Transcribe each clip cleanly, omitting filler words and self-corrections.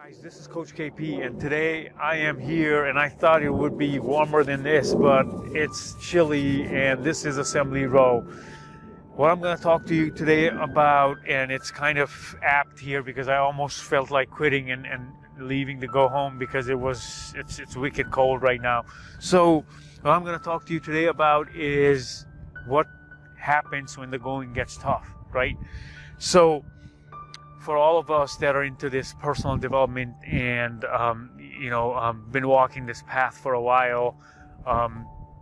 Guys, this is Coach KP, and today I am here, and I thought it would be warmer than this, but it's chilly, and this is Assembly Row. What I'm going to talk to you today about, and it's kind of apt here because I almost felt like quitting and leaving to go home because it's wicked cold right now. So what I'm going to talk to you today about is what happens when the going gets tough, right? So for all of us that are into this personal development and been walking this path for a while,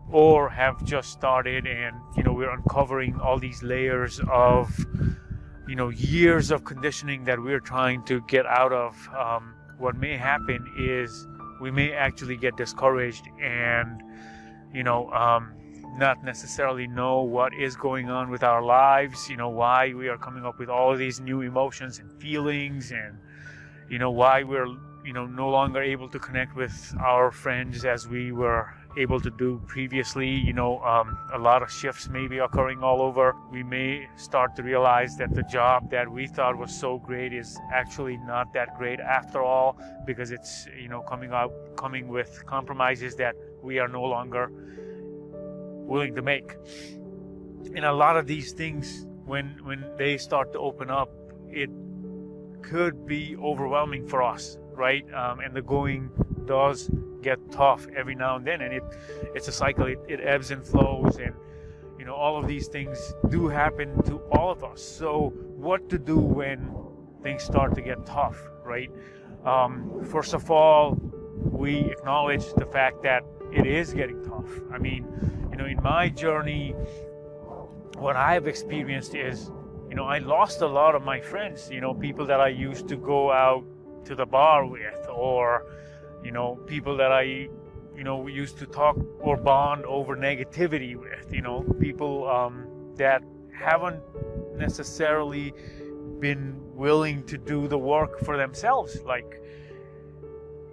or have just started, and we're uncovering all these layers of years of conditioning that we're trying to get out of, what may happen is we may actually get discouraged and not necessarily know what is going on with our lives, why we are coming up with all of these new emotions and feelings, and why we're no longer able to connect with our friends as we were able to do previously. A lot of shifts may be occurring all over. We may start to realize that the job that we thought was so great is actually not that great after all, because it's coming with compromises that we are no longer willing to make. And a lot of these things, when they start to open up, it could be overwhelming for us, right? And the going does get tough every now and then, and it's a cycle. It ebbs and flows, and all of these things do happen to all of us. So what to do when things start to get tough, right? First of all, we acknowledge the fact that it is getting tough. I mean, in my journey, what I have experienced is, I lost a lot of my friends, people that I used to go out to the bar with, or, people that I, used to talk or bond over negativity with, people that haven't necessarily been willing to do the work for themselves. Like,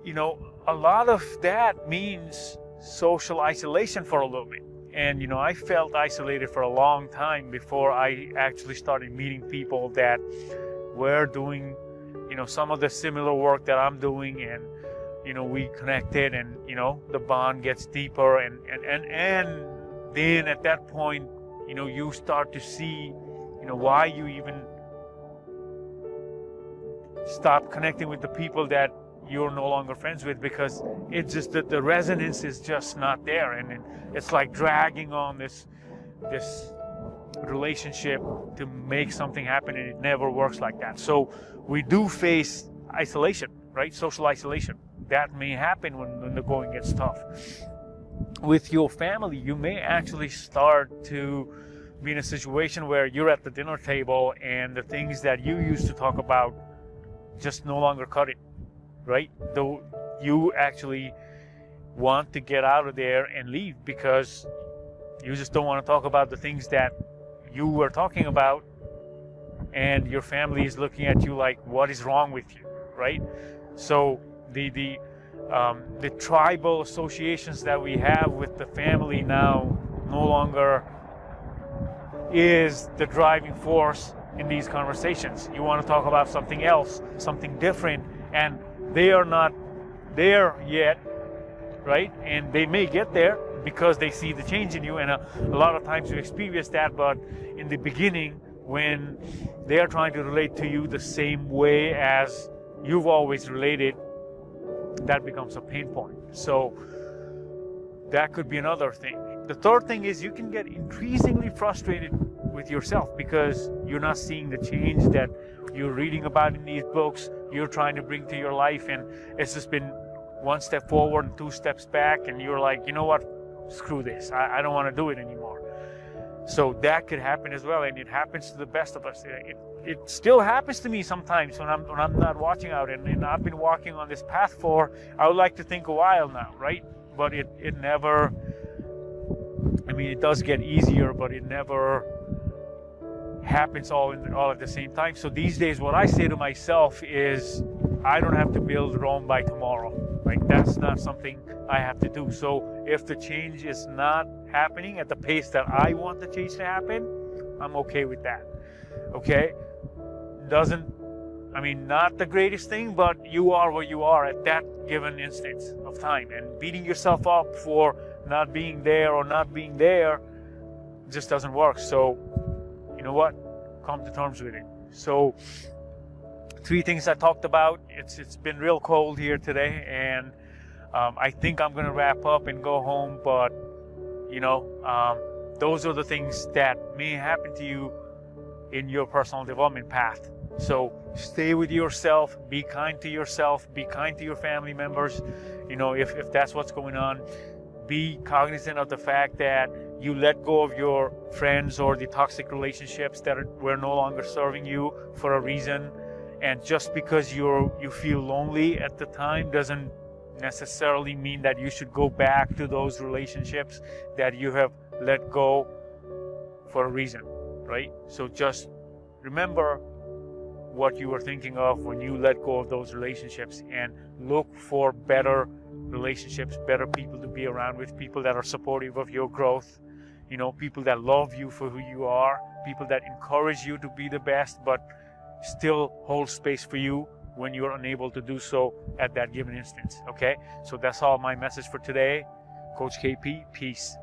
a lot of that means social isolation for a little bit. And I felt isolated for a long time before I actually started meeting people that were doing some of the similar work that I'm doing, and we connected, and the bond gets deeper, and then at that point you start to see why you even stop connecting with the people that you're no longer friends with, because it's just that the resonance is just not there, and it's like dragging on this relationship to make something happen, and it never works like that. So we do face isolation, right? Social isolation. That may happen when the going gets tough. With your family, you may actually start to be in a situation where you're at the dinner table and the things that you used to talk about just no longer cut it, right? Though you actually want to get out of there and leave because you just don't want to talk about the things that you were talking about, and your family is looking at you like, what is wrong with you, right? So the tribal associations that we have with the family now no longer is the driving force in these conversations. You want to talk about something else, something different, and they are not there yet, right? And they may get there because they see the change in you, and a lot of times you experience that. But in the beginning, when they are trying to relate to you the same way as you've always related, that becomes a pain point. So that could be another thing. The third thing is you can get increasingly frustrated with yourself because you're not seeing the change that you're reading about in these books, you're trying to bring to your life, and it's just been one step forward and two steps back, and you're like, you know what, screw this, I don't want to do it anymore. So that could happen as well, and it happens to the best of us. It still happens to me sometimes when I'm not watching out, and I've been walking on this path for, I would like to think, a while now, right? But it never, I mean, it does get easier, but it never happens all at the same time. So these days, what I say to myself is, I don't have to build Rome by tomorrow. Like, that's not something I have to do. So if the change is not happening at the pace that I want the change to happen, I'm okay with that. Okay? Doesn't I mean, not the greatest thing, but you are where you are at that given instance of time. And beating yourself up for not being there or not being there just doesn't work. So, you know what? Come to terms with it. So, 3 things I talked about. It's been real cold here today, and I think I'm gonna wrap up and go home. But those are the things that may happen to you in your personal development path. So stay with yourself, be kind to yourself, be kind to your family members. If that's what's going on, be cognizant of the fact that you let go of your friends or the toxic relationships that were no longer serving you for a reason. And just because you feel lonely at the time doesn't necessarily mean that you should go back to those relationships that you have let go for a reason, right? So just remember what you were thinking of when you let go of those relationships, and look for better relationships, better people to be around with, people that are supportive of your growth, people that love you for who you are, people that encourage you to be the best, but still hold space for you when you're unable to do so at that given instance. Okay, so that's all my message for today. Coach KP, peace.